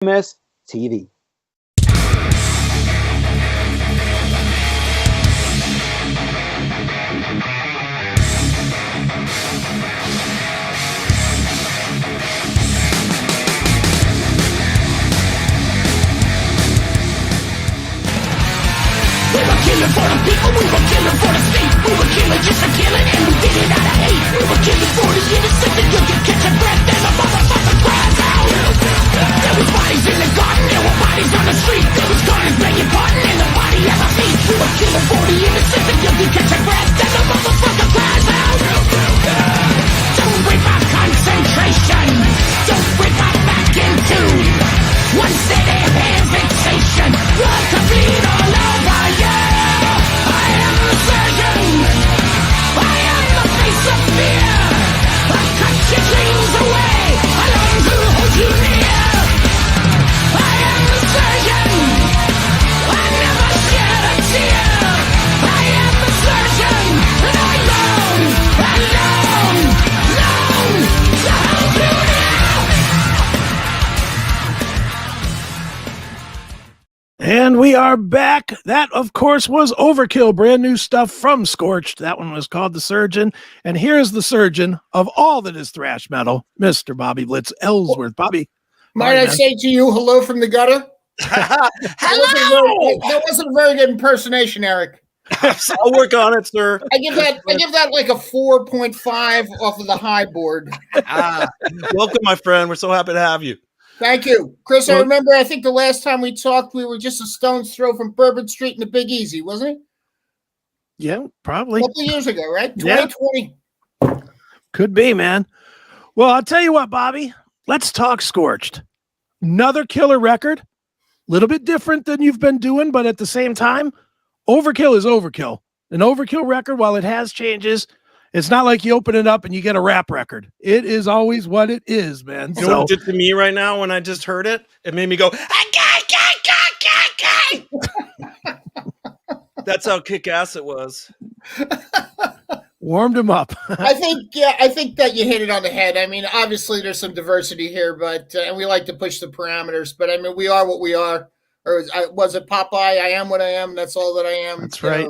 MS TV. We were killing for the people, we were killing for the state. We were killing just to kill it, and we did it out of hate. We were killing for the innocent, and you can catch a breath, and the motherfucker cries out. There was bodies in the garden, there were bodies on the street. There was gunners begging pardon, and the body at my feet. We were killing for the innocent, and you can catch a breath, and the motherfucker cries out. Don't break my concentration, don't break my back in two. One steady hand fixation, blood to bleed all over you. I am the surgeon, I am the face of fear. I cut your dreams away, I long to hold you near. I am the surgeon, I never shed a tear. I am the surgeon, and I long to help you now. And we are back. That, of course, was Overkill, brand new stuff from Scorch. That one was called The Surgeon. And here's the surgeon of all that is thrash metal, Mr. Bobby Blitz Ellsworth. Bobby. Might I say to you, hello from the gutter? Hello! That wasn't a very good impersonation, Eric. I'll work on it, sir. I give that like a 4.5 off of the high board. Welcome, my friend. We're so happy to have you. Thank you. Chris, I remember, I think the last time we talked, we were just a stone's throw from Bourbon Street in the Big Easy, wasn't it? Yeah, probably. A couple of years ago, right? 2020. Yeah. Could be, man. Well, I'll tell you what, Bobby. Let's talk Scorched. Another killer record. A little bit different than you've been doing, but at the same time, Overkill is Overkill. An Overkill record, while it has changes, it's not like you open it up and you get a rap record. It is always what it is, man. You know what it did to me right now when I just heard it? It made me go, That's how kick-ass it was. Warmed him up. I think that you hit it on the head. I mean, obviously there's some diversity here, but and we like to push the parameters, but I mean, we are what we are. Or was it Popeye? I am what I am. That's all that I am. That's right.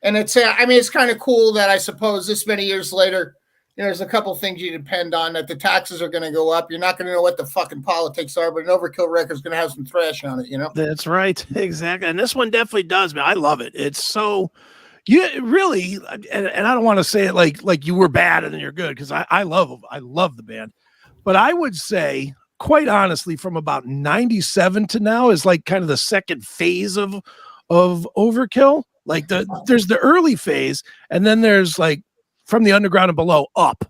And it's, I mean, it's kind of cool that I suppose this many years later, there's a couple things you depend on, that the taxes are going to go up. You're not going to know what the fucking politics are, but an Overkill record is going to have some thrash on it, you know? That's right. Exactly. And this one definitely does, man. I love it. It's so, you really, and I don't want to say it like you were bad and then you're good, because I love the band. But I would say, quite honestly, from about 97 to now is like kind of the second phase of Overkill. Like there's the early phase, and then there's like from the underground and below up,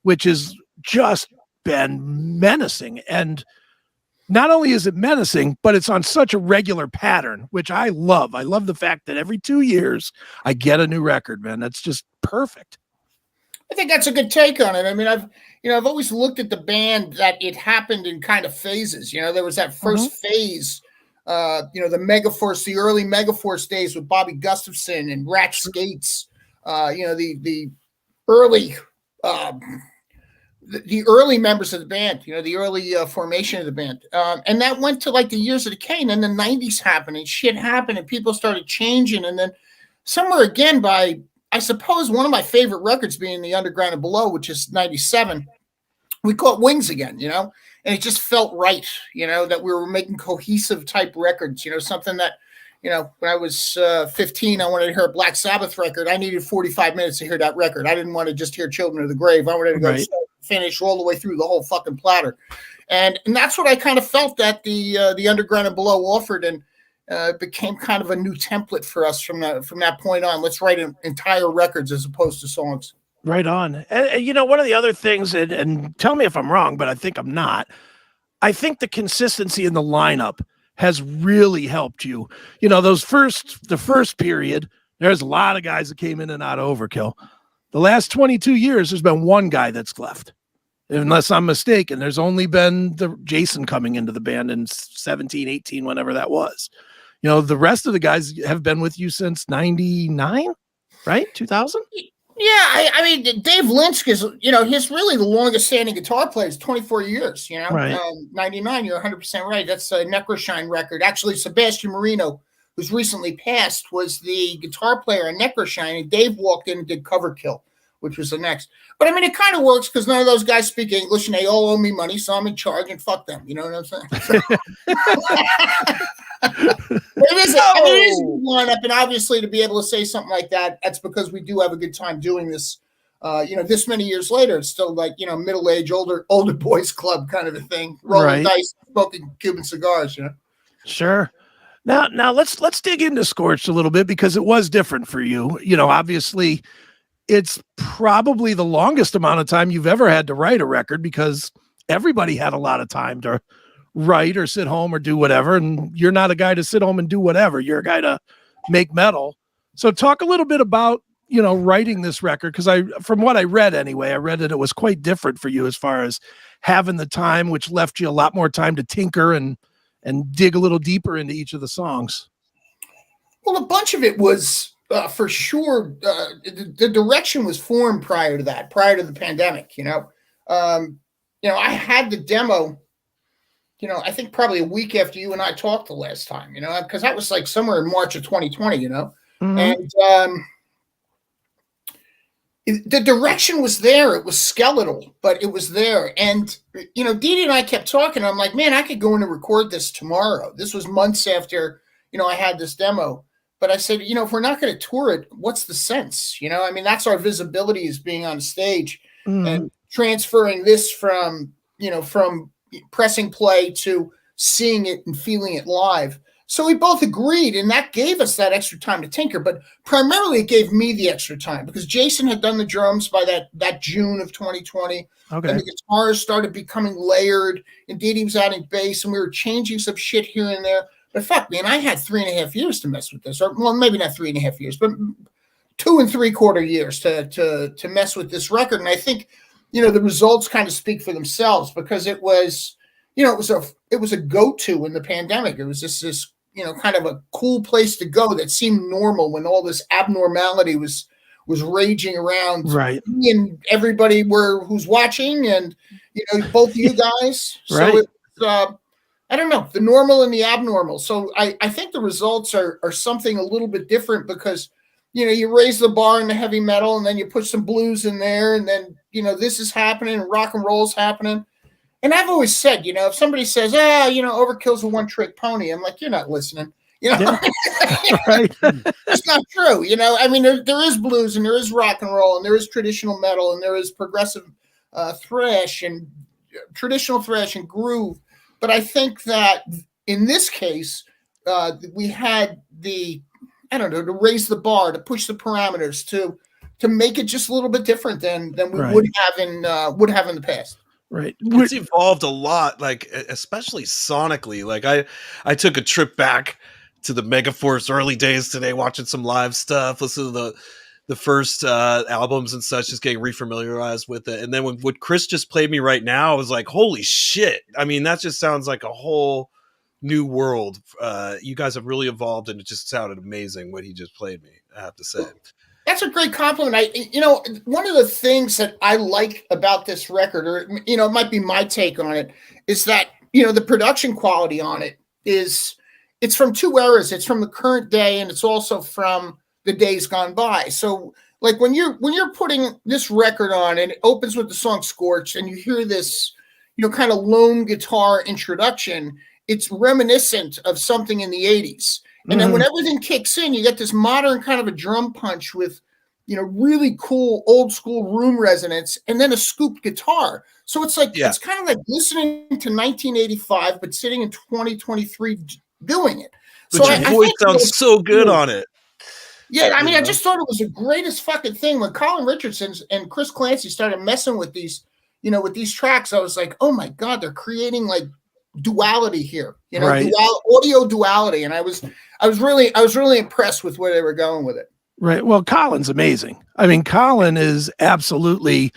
which is just been menacing. And not only is it menacing, but it's on such a regular pattern, which I love. I love the fact that every 2 years I get a new record, man. That's just perfect. I think that's a good take on it. I mean, I've always looked at the band that it happened in kind of phases. You know, there was that first phase, the Megaforce, the early Megaforce days with Bobby Gustafson and Ratch Skates. The early members of the band. You know, the early formation of the band, and that went to like the years of decay. And then the '90s happened, and shit happened, and people started changing. And then somewhere again by, I suppose, one of my favorite records being The Underground and Below, which is 97, we caught wings again, you know, and it just felt right, you know, that we were making cohesive type records, you know, something that, you know, when I was 15, I wanted to hear a Black Sabbath record. I needed 45 minutes to hear that record. I didn't want to just hear Children of the Grave. I wanted to go finish all the way through the whole fucking platter. And that's what I kind of felt that the Underground and Below offered, and became kind of a new template for us from that point on. Let's write entire records as opposed to songs. Right on. And you know, one of the other things, and tell me if I'm wrong, but I think I'm not. I think the consistency in the lineup has really helped you. You know, the first period, there's a lot of guys that came in and out of Overkill. The last 22 years, there's been one guy that's left. Unless I'm mistaken, there's only been the Jason coming into the band in 17, 18, whenever that was. You know, the rest of the guys have been with you since 99, right? 2000? Yeah, I mean, Dave Linsk is, he's really the longest standing guitar player. It's 24 years, Right. 99, you're 100% right. That's a Necroshine record. Actually, Sebastian Marino, who's recently passed, was the guitar player in Necroshine, and Dave walked in and did Overkill, which was the next. But I mean, it kind of works because none of those guys speak English and they all owe me money, so I'm in charge and fuck them. You know what I'm saying? It is a good lineup, and obviously to be able to say something like that, that's because we do have a good time doing this. This many years later, it's still like middle-aged, older boys club kind of a thing, rolling dice, smoking Cuban cigars. Sure. Now let's dig into Scorch a little bit because it was different for you. Obviously, it's probably the longest amount of time you've ever had to write a record because everybody had a lot of time to write or sit home or do whatever, and you're not a guy to sit home and do whatever. You're a guy to make metal. So talk a little bit about writing this record, because from what I read anyway, I read that it was quite different for you as far as having the time, which left you a lot more time to tinker and dig a little deeper into each of the songs. Well, a bunch of it was for sure the direction was formed prior to the pandemic. I had the demo I think probably a week after you and I talked the last time, because that was like somewhere in March of 2020, Mm-hmm. and the direction was there. It was skeletal, but it was there. And, Dee Dee and I kept talking. I'm like, man, I could go in and record this tomorrow. This was months after, I had this demo. But I said, if we're not going to tour it, what's the sense? I mean, that's our visibility is being on stage and transferring this from pressing play to seeing it and feeling it live. So we both agreed, and that gave us that extra time to tinker. But primarily, it gave me the extra time because Jason had done the drums by that June of 2020. Okay. And the guitars started becoming layered. And Dee Dee was adding bass, and we were changing some shit here and there. But fuck, man, I had 3.5 years to mess with this. Or, well, maybe not 3.5 years, but 2 3/4 years to mess with this record. And I think, the results kind of speak for themselves because it was, it was a go-to in the pandemic. It was just this, kind of a cool place to go that seemed normal when all this abnormality was raging around. Right. And everybody who's watching and, both of you guys. Right. So it's, I don't know, the normal and the abnormal. So I think the results are something a little bit different because, you raise the bar in the heavy metal and then you put some blues in there and then, this is happening and rock and roll is happening. And I've always said, if somebody says, Overkill's a one-trick pony, I'm like, you're not listening. Yeah. Right. It's not true. I mean, there is blues and there is rock and roll and there is traditional metal and there is progressive thrash and traditional thrash and groove. But I think that in this case, we had to raise the bar, to push the parameters, to make it just a little bit different than we would have in the past. Right. It's evolved a lot, like especially sonically. Like I took a trip back to the Megaforce early days today, watching some live stuff, listen to the first albums and such, just getting refamiliarized with it. And then when what Chris just played me right now, I was like, holy shit. I mean, that just sounds like a whole new world. You guys have really evolved, and it just sounded amazing what he just played me, I have to say. That's a great compliment. One of the things that I like about this record, or, it might be my take on it, is that, the production quality on it it's from two eras. It's from the current day, and it's also from the days gone by. So like when you're putting this record on and it opens with the song Scorch and you hear this, kind of lone guitar introduction, it's reminiscent of something in the 80s. And then when everything kicks in, you get this modern kind of a drum punch with, really cool old school room resonance and then a scooped guitar. So it's like, It's kind of like listening to 1985, but sitting in 2023 doing it. But so your voice sounds so good on it. Yeah, I mean, I just thought it was the greatest fucking thing when Colin Richardson and Chris Clancy started messing with these, with these tracks. I was like, oh my God, they're creating like duality here, Right. Audio duality. And I was really impressed with where they were going with it. Right. Well, Colin's amazing. I mean, Colin is absolutely,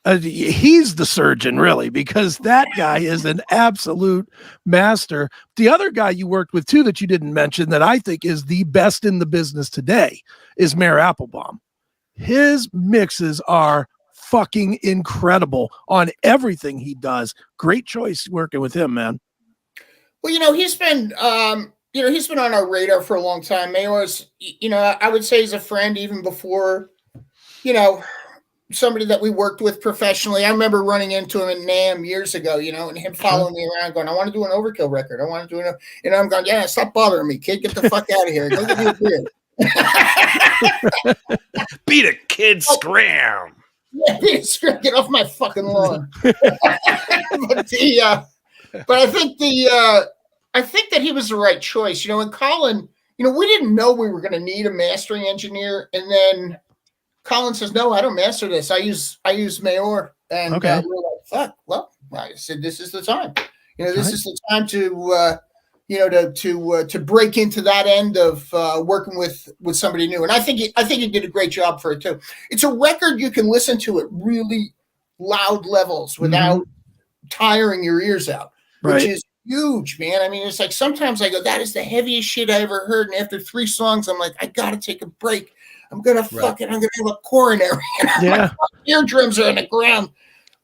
he's the surgeon, really, because that guy is an absolute master. The other guy you worked with, too, that you didn't mention that I think is the best in the business today is Mayor Applebaum. his mixes are fucking incredible on everything he does. Great choice working with him, man. Well, he's been he's been on our radar for a long time. Mayor's, I would say he's a friend even before, somebody that we worked with professionally. I remember running into him in NAMM years ago, and him following me around going, I want to do an Overkill record. I want to do I'm going, yeah, stop bothering me, kid. Get the fuck out of here. Go get me a beer. Beat a kid, scram. Yeah, beat a scram. Get off my fucking lawn. But I think that he was the right choice. And Colin, we didn't know we were going to need a mastering engineer, and then Colin says, "No, I don't master this. I use Mayor." And okay. We're like, "Fuck." Well, I said, "This is the time. This is the time to to break into that end of working with somebody new." And I think he did a great job for it too. It's a record you can listen to at really loud levels without tiring your ears out, which is huge, man. I mean, it's like sometimes I go, that is the heaviest shit I ever heard. And after 3 songs, I'm like, I got to take a break. I'm going to I'm going to have a coronary. Yeah. My eardrums are on the ground.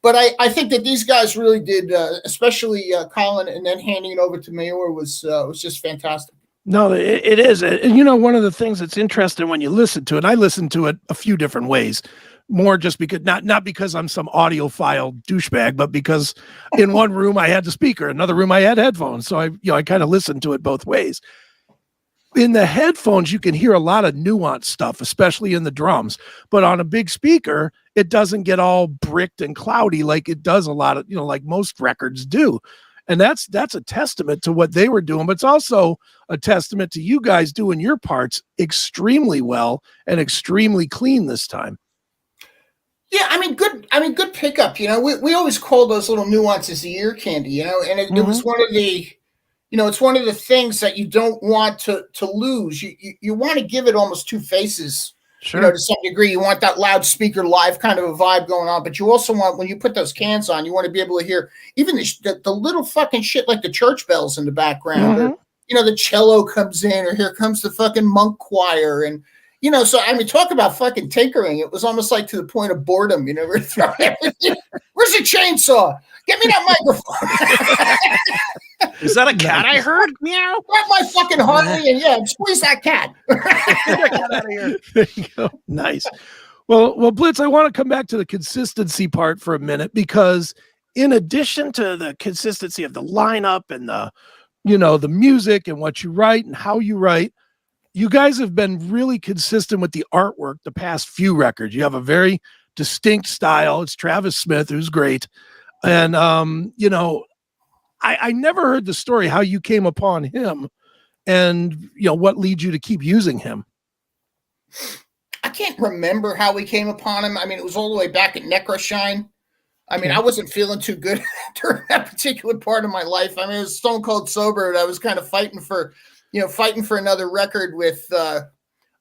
But I think that these guys really did, especially Colin, and then handing it over to Mayor was just fantastic. No, it is. And one of the things that's interesting when you listen to it, I listened to it a few different ways, more just because not because I'm some audiophile douchebag, but because in one room I had the speaker, another room I had headphones. So I kind of listened to it both ways. In the headphones, you can hear a lot of nuanced stuff, especially in the drums. But on a big speaker, it doesn't get all bricked and cloudy like it does a lot of, like most records do. And that's a testament to what they were doing. But it's also a testament to you guys doing your parts extremely well and extremely clean this time. Yeah, good pickup. We always call those little nuances the ear candy, and it was one of the it's one of the things that you don't want to lose. You want to give it almost 2 faces, sure. To some degree. You want that loudspeaker live kind of a vibe going on, but you also want, when you put those cans on, you want to be able to hear even the little fucking shit like the church bells in the background, or, the cello comes in, or here comes the fucking monk choir, and so talk about fucking tinkering. It was almost like to the point of boredom. We're throwing everything. Where's the chainsaw? Get me that microphone. Is that a cat I heard? Meow. Grab my fucking Harley and squeeze that cat. Get that cat out of here. There you go. Nice. Well, Blitz, I want to come back to the consistency part for a minute, because in addition to the consistency of the lineup and the music and what you write and how you write, you guys have been really consistent with the artwork the past few records. You have a very distinct style. It's Travis Smith, who's great. And, I never heard the story how you came upon him and, what leads you to keep using him. I can't remember how we came upon him. It was all the way back at Necroshine. I wasn't feeling too good during that particular part of my life. It was stone cold sober, and I was kind of fighting for another record with a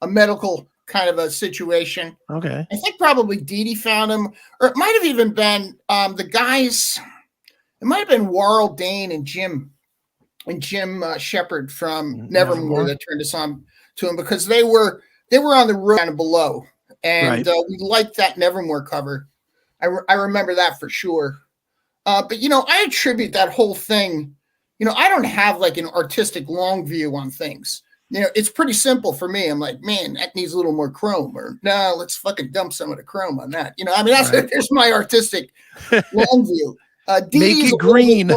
medical kind of a situation. Okay. I think probably Dee Dee found him, or it might have even been the guys. It might have been Warrell Dane and Jim Shepard from Nevermore that turned us on to him, because they were on the road kind of below, and we liked that Nevermore cover. I remember that for sure. But I attribute that whole thing. I don't have like an artistic long view on things. It's pretty simple for me. I'm like, man, that needs a little more chrome, or no, let's fucking dump some of the chrome on that. There's my artistic long view. Make it green.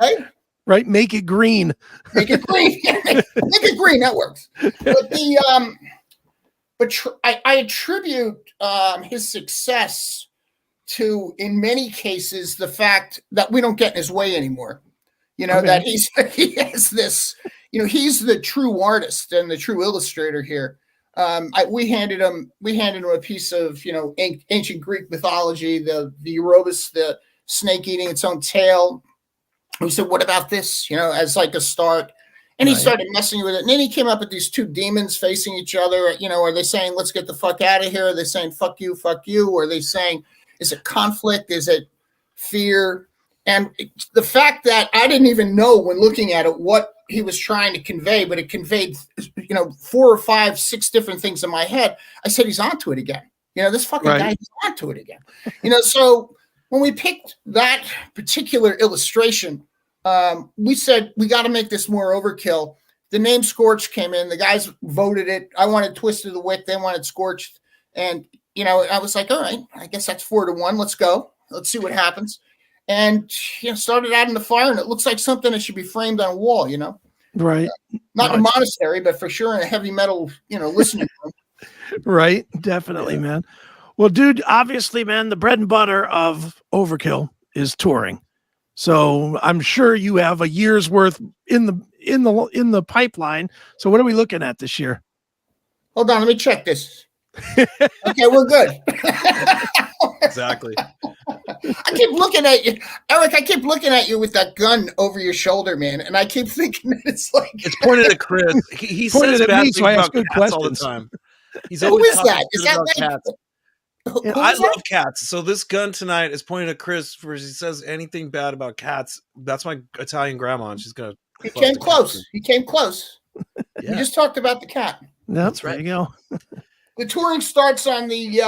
Hey? Right? Make it green. Make it green. Make it green. That works. But I attribute his success to, in many cases, the fact that we don't get in his way anymore. That he has this, he's the true artist and the true illustrator here. We handed him a piece of, ancient Greek mythology, the Erebus, the snake eating its own tail. We said, what about this? As like a start. And he started messing with it. And then he came up with these 2 demons facing each other. Are they saying, let's get the fuck out of here? Are they saying, fuck you, fuck you? Or are they saying, is it conflict? Is it fear? And the fact that I didn't even know when looking at it what he was trying to convey, but it conveyed, 4 or 5, 6 different things in my head. I said, he's onto it again. This fucking Right. guy is onto it again. So when we picked that particular illustration, we said, we got to make this more overkill. The name Scorch came in. The guys voted it. I wanted Twisted of the Wick. They wanted Scorched. And, I was like, all right, I guess that's 4-1. Let's go. Let's see what happens. And, started out in the fire, and it looks like something that should be framed on a wall, Right. Not in a monastery, but for sure in a heavy metal, listening room. Right. Definitely, man. Well, dude, obviously, man, the bread and butter of Overkill is touring. So I'm sure you have a year's worth in the pipeline. So what are we looking at this year? Hold on, let me check this. Okay, we're good. Exactly. I keep looking at you, Eric. I keep looking at you with that gun over your shoulder, man, and I keep thinking that it's pointed at Chris. He Pointed says at bad me, things so I ask about good cats all the questions. time. He's Who always is talking that? Is shit that about like cats. who I is that? love cats. So this gun tonight is pointed at Chris. Where he says anything bad about cats, that's my Italian grandma, and she's gonna. He came close. He came close. Yeah. We just talked about the cat. No, That's right. There you go. The touring starts on the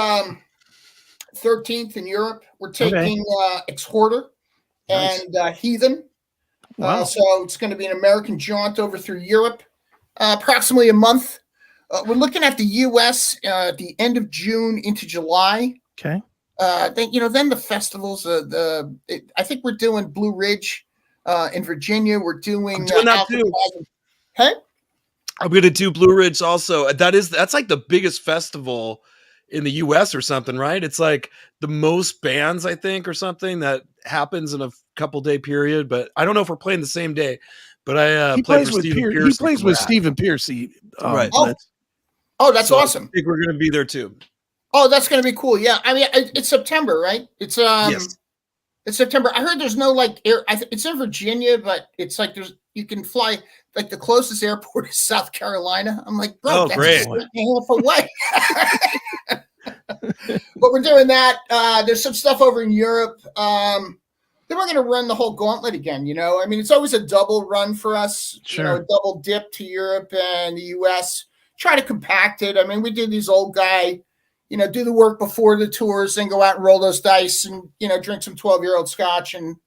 13th in Europe. We're taking Exhorter and Heathen. Wow. So it's going to be an American jaunt over through Europe, approximately a month. We're looking at the U.S. At the end of June into July. Okay. Then the festivals. I think we're doing Blue Ridge in Virginia. We're doing that too. Hey, I'm gonna do Blue Ridge also. That's like the biggest festival in the US or something, right? It's like the most bands, I think, or something that happens in a couple day period. But I don't know if we're playing the same day. But I He play plays for with Stephen Pierce. Pierce. He plays with Stephen Piercy. Right. Blitz. Oh, that's So awesome. I think we're gonna be there too. Oh, that's going to be cool. Yeah, I mean, it's September, right? It's Yes. It's September. I heard there's no like air. It's in Virginia, but it's like you can fly. Like the closest airport is South Carolina. I'm like, bro, Oh, that's great. just like a half away. But we're doing that. There's some stuff over in Europe. Then we're going to run the whole gauntlet again. I mean, it's always a double run for us. Sure. A double dip to Europe and the U.S. Try to compact it. I mean, we do these old guy. Do the work before the tours, then go out and roll those dice and, drink some 12-year-old scotch and,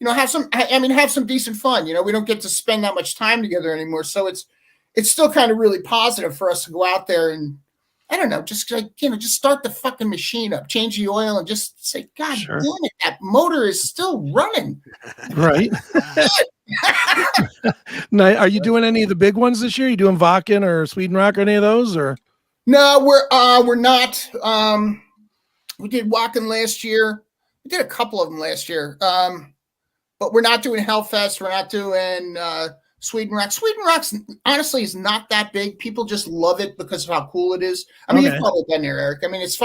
have some decent fun. We don't get to spend that much time together anymore. So it's still kind of really positive for us to go out there and, I don't know, just like, just start the fucking machine up, change the oil and just say, God Sure. damn it, that motor is still running. Right. Now, are you doing any of the big ones this year? You doing Akin or Sweden Rock or any of those or? No, we're not. We did Akin last year. We did a couple of them last year. But we're not doing Hellfest. We're not doing Sweden Rock. Sweden Rock's honestly is not that big. People just love it because of how cool it is. I mean, Okay. you've probably been there, Eric. I mean, it's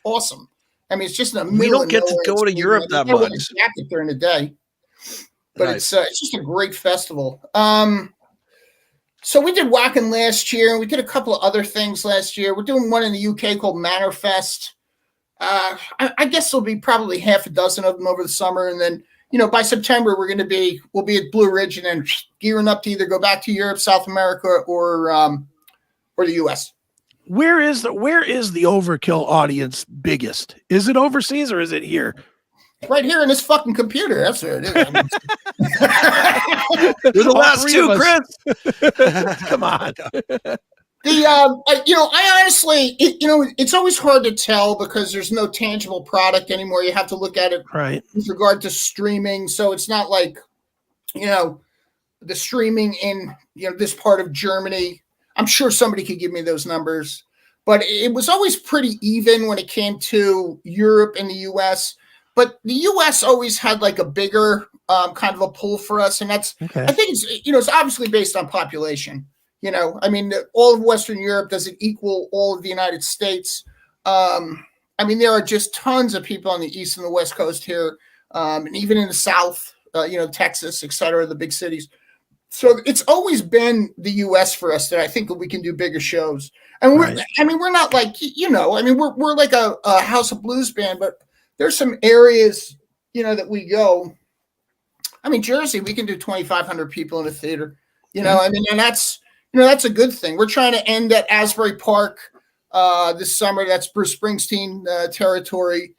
awesome. I mean, it's just in the We middle don't of get to nowhere. go to Europe that You wear a much. jacket during the day, but Nice. it's just a great festival. So we did Akin last year. We did a couple of other things last year. We're doing one in the UK called Manor Fest. I guess there'll be probably half a dozen of them over the summer, and then by September we'll be at Blue Ridge, and then gearing up to either go back to Europe, South America, or the US. Where is the Overkill audience biggest? Is it overseas or is it here? Right here in this fucking computer. That's what it is. You're the All last three two, of us. Chris. Come on. I honestly, it's always hard to tell because there's no tangible product anymore. You have to look at it Right. with regard to streaming. So it's not like, the streaming in, this part of Germany. I'm sure somebody could give me those numbers, but it was always pretty even when it came to Europe and the US. But the US always had like a bigger kind of a pull for us. And that's, Okay. I think it's, it's obviously based on population. I mean, all of Western Europe, does it equal all of the United States? I mean, there are just tons of people on the East and the West Coast here, and even in the South, Texas, et cetera, the big cities. So it's always been the U.S. for us that I think that we can do bigger shows. And we're not like, we're like a House of Blues band, but there's some areas, that we go, I mean, Jersey, we can do 2,500 people in a theater. I mean, and that's a good thing. We're trying to end at Asbury Park this summer. That's Bruce Springsteen territory.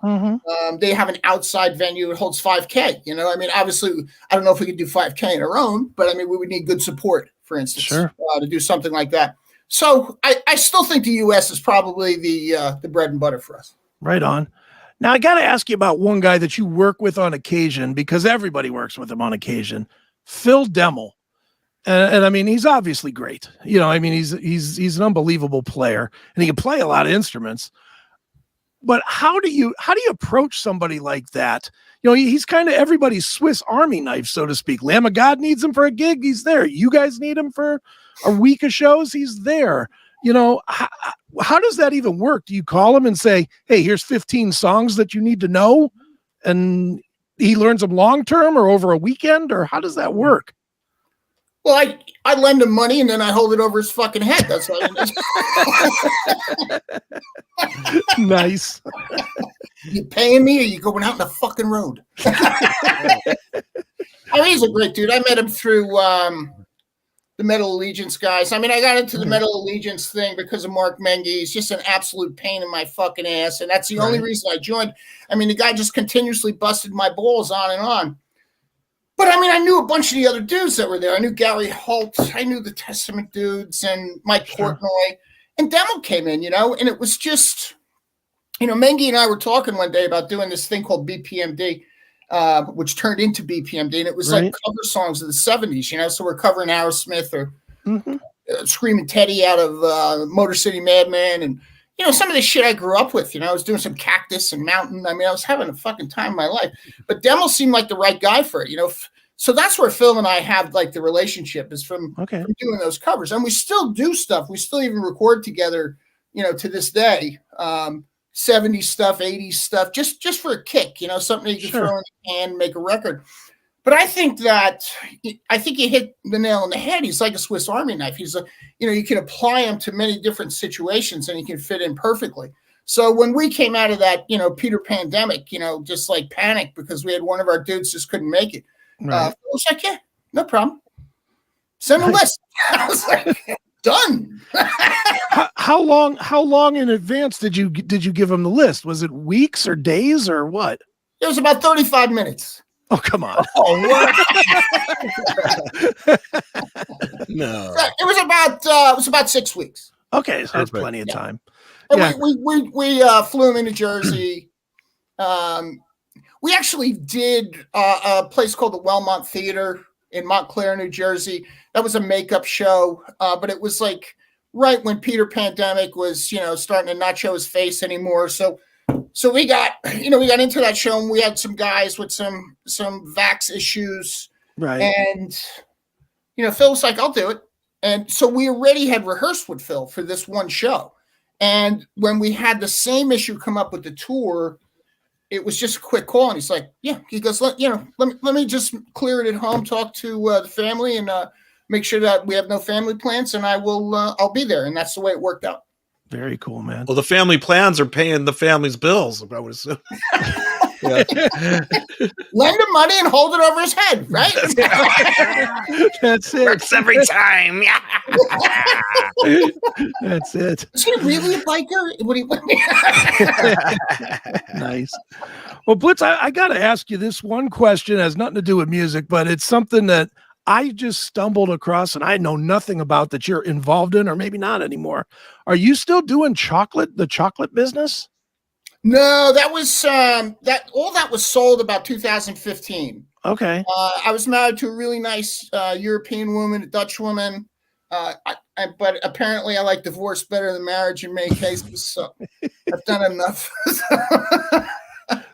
They have an outside venue. It holds 5K. I mean, obviously, I don't know if we could do 5K on our own, but I mean, we would need good support, for instance, to do something like that. So I still think the U.S. is probably the bread and butter for us. Right on. Now, I got to ask you about one guy that you work with on occasion, because everybody works with him on occasion, Phil Demmel. And I mean, he's obviously great. I mean, he's an unbelievable player, and he can play a lot of instruments. But how do you approach somebody like that? He's kind of everybody's Swiss Army knife, so to speak. Lamb of God needs him for a gig, he's there. You guys need him for a week of shows, he's there. How does that even work? Do you call him and say, hey, here's 15 songs that you need to know, and he learns them long term or over a weekend, or how does that work? Well, I lend him money and then I hold it over his fucking head. That's all Nice. You paying me, or you going out in the fucking road? He's a great dude. I met him through the Metal Allegiance guys. I mean, I got into the Metal Allegiance thing because of Mark Mengy. He's just an absolute pain in my fucking ass, and that's the only reason I joined. I mean, the guy just continuously busted my balls on and on. But I mean, I knew a bunch of the other dudes that were there. I knew Gary Holt. I knew the Testament dudes and Mike Portnoy. And Demmel came in, and it was just, Mengy and I were talking one day about doing this thing called BPMD, which turned into BPMD. And it was like cover songs of the 70s, so we're covering Aerosmith or Screaming Teddy out of Motor City Madman. And, some of the shit I grew up with, I was doing some Cactus and Mountain. I mean, I was having a fucking time in my life. But Demmel seemed like the right guy for it, So that's where Phil and I have like the relationship is from doing those covers. And we still do stuff. We still even record together, to this day. 70s stuff, 80s stuff, just for a kick, something you can throw in the can and make a record. But I think you hit the nail on the head. He's like a Swiss Army knife. He's you can apply him to many different situations and he can fit in perfectly. So when we came out of that, Peter pandemic, just like panic because we had one of our dudes just couldn't make it. I was like, yeah, no problem. Send a list. I was like, done. How long in advance did you give him the list? Was it weeks or days or what? It was about 35 minutes. Oh, come on. Oh, what? No. It was about 6 weeks. Okay, so that's plenty of time. And we flew him into Jersey. We actually did a place called the Wellmont Theater in Montclair, New Jersey. That was a makeup show, but it was like right when Peter pandemic was, starting to not show his face anymore. So we got into that show and we had some guys with some vax issues. Right. And, Phil was like, I'll do it. And so we already had rehearsed with Phil for this one show. And when we had the same issue come up with the tour, it was just a quick call. And he's like, yeah, he goes, let me just clear it at home, talk to the family and make sure that we have no family plans and I'll be there. And that's the way it worked out. Very cool, man. Well, the family plans are paying the family's bills, I would assume. Lend him money and hold it over his head, right? That's it. Works every time. That's it. Is he really a biker? Nice. Well, Blitz, I got to ask you this one question. It has nothing to do with music, but it's something that I just stumbled across and I know nothing about that you're involved in, or maybe not anymore. Are you still doing the chocolate business? No, that was that was sold about 2015. Okay. I was married to a really nice European woman, a Dutch woman. But apparently I like divorce better than marriage in many cases. So I've done enough.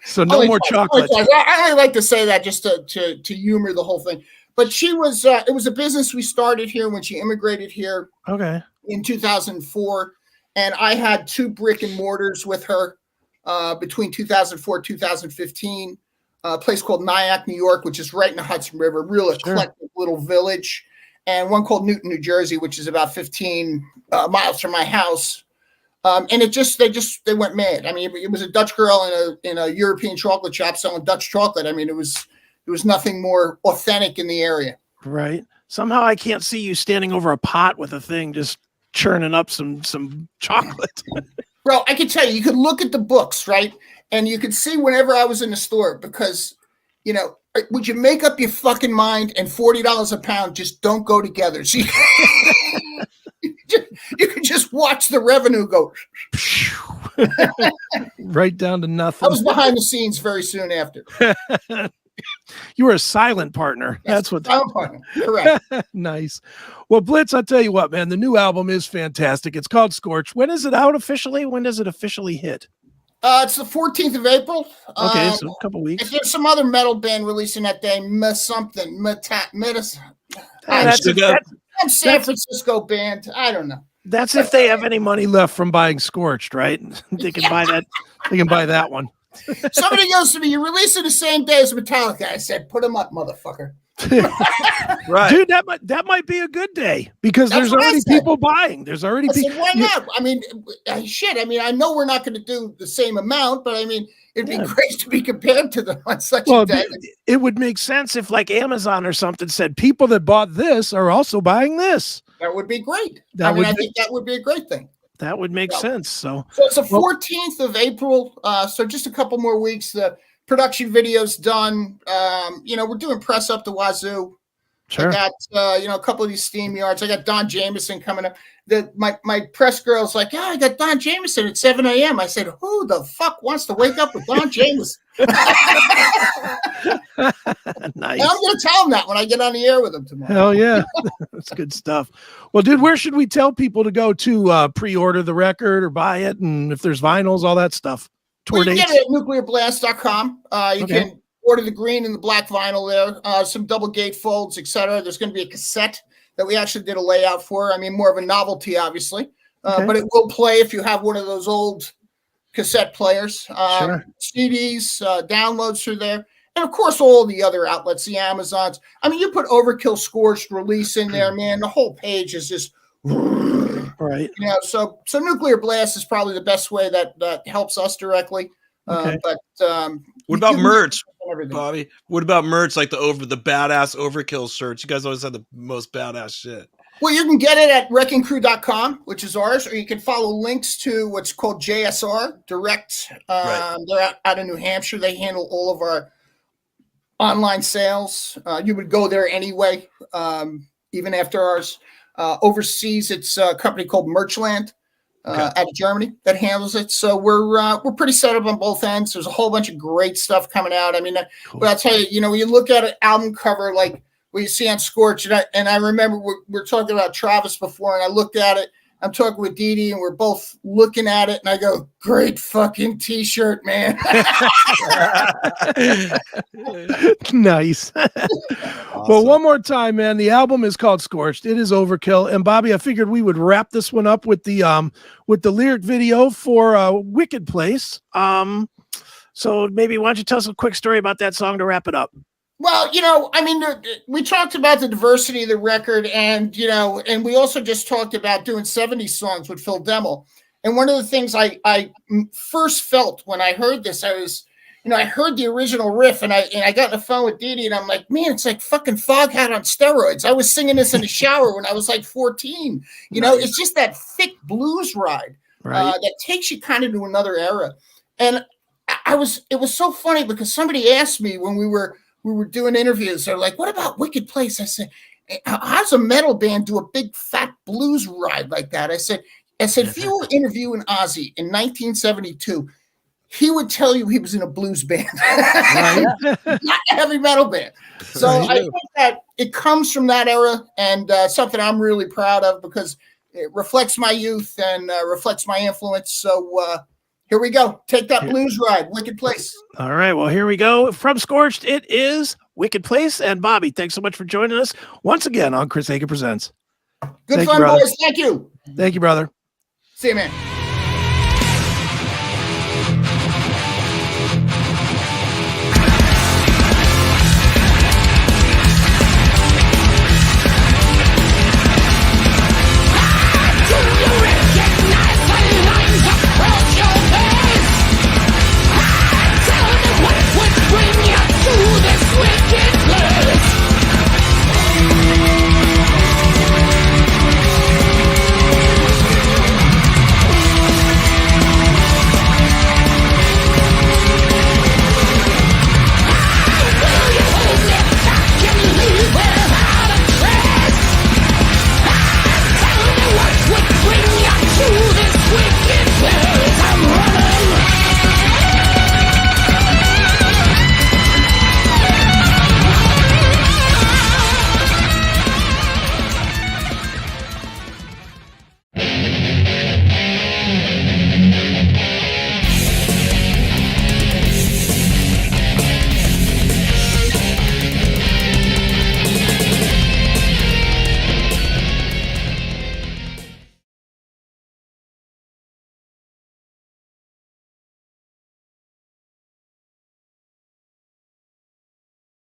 So no more chocolate. I only like to say that just to humor the whole thing. But she was, it was a business we started here when she immigrated here. Okay. In 2004. And I had 2 brick and mortars with her between 2004 2015. A place called Nyack, New York, which is right in the Hudson River, real eclectic little village. And one called Newton, New Jersey, which is about 15 miles from my house. And they went mad. I mean, it was a Dutch girl in a European chocolate shop selling Dutch chocolate. I mean, it was there was nothing more authentic in the area. Right. Somehow I can't see you standing over a pot with a thing just churning up some chocolate. Bro, I can tell you, you could look at the books, right? And you could see whenever I was in the store because, you know, would you make up your fucking mind and $40 a pound just don't go together? So you could just watch the revenue go. Right down to nothing. I was behind the scenes very soon after. You were a silent partner. That's what. Silent partner. Correct. Nice. Well, Blitz, I'll tell you what, man. The new album is fantastic. It's called Scorch. When is it out officially? When does it officially hit? It's the 14th of April. Okay, so a couple weeks. There's some other metal band releasing that day. Some San Francisco band. I don't know. That's if they have any money left from buying Scorched, right? They can buy that. They can buy that one. Somebody goes to me, "You release it the same day as Metallica." I said, "Put them up, motherfucker." Right, dude. That might be a good day because there's already people buying. There's already people. Why not? I mean, shit. I mean, I know we're not going to do the same amount, but I mean, it'd be great to be compared to them on such a day. It would make sense if, like, Amazon or something said, people that bought this are also buying this. That would be great. I think that would be a great thing. That would make sense. So it's the 14th of April. So just a couple more weeks. The production video's done. You know, we're doing press up the wazoo. Sure. I got a couple of these steam yards. I got Don Jameson coming up. My press girl's like, "Yeah, I got Don Jameson at 7 a.m." I said, "Who the fuck wants to wake up with Don Jameson?" Nice. And I'm going to tell him that when I get on the air with him tomorrow. Hell yeah. That's good stuff. Well, dude, where should we tell people to go to pre-order the record or buy it? And if there's vinyls, all that stuff. You can get it at nuclearblast.com. You can order the green and the black vinyl there. Some double gate folds, etc. There's going to be a cassette that we actually did a layout for. I mean, more of a novelty, obviously. But it will play if you have one of those old cassette players. CDs, downloads through there. And, of course, all the other outlets, the Amazons. I mean, you put Overkill Scorched release in there, man. The whole page is just... Right. You know, so Nuclear Blast is probably the best way that helps us directly. Okay. But what about merch, Bobby? What about merch like the badass Overkill shirts? You guys always have the most badass shit. Well, you can get it at wreckingcrew.com, which is ours, or you can follow links to what's called JSR Direct. They're out of New Hampshire. They handle all of our online sales. You would go there anyway, even after ours. Overseas, it's a company called Merchland out of Germany that handles it. So we're pretty set up on both ends. There's a whole bunch of great stuff coming out. I mean, but I'll tell you, you know, when you look at an album cover like what you see on Scorch, and I remember we're talking about Travis before, and I looked at it. I'm talking with Dee Dee, and we're both looking at it, and I go, "Great fucking T-shirt, man!" Nice. Awesome. Well, one more time, man. The album is called Scorched. It is Overkill. And Bobby, I figured we would wrap this one up with the lyric video for Wicked Place. So maybe why don't you tell us a quick story about that song to wrap it up? Well, you know, I mean, we talked about the diversity of the record, and, you know, and we also just talked about doing 70s songs with Phil Demmel. And one of the things I first felt when I heard this, I was, you know, I heard the original riff, and I got on the phone with Dee Dee, and I'm like, man, it's like fucking Foghat on steroids. I was singing this in the shower when I was like 14. You know, it's just that thick blues ride that takes you kind of to another era. And it was so funny because somebody asked me when we were doing interviews, they're like, "What about Wicked Place?" I said, "How does a metal band do a big fat blues ride like that?" I said, if you were interviewing Ozzy in 1972, he would tell you he was in a blues band, not a heavy metal band. So I think that it comes from that era, and something I'm really proud of because it reflects my youth and reflects my influence. So here we go. Take that blues ride, Wicked Place. All right. Well, here we go. From Scorched, it is Wicked Place. And Bobby, thanks so much for joining us once again on Chris Akin Presents. Good fun, boys. Thank you. Thank you, brother. See you, man.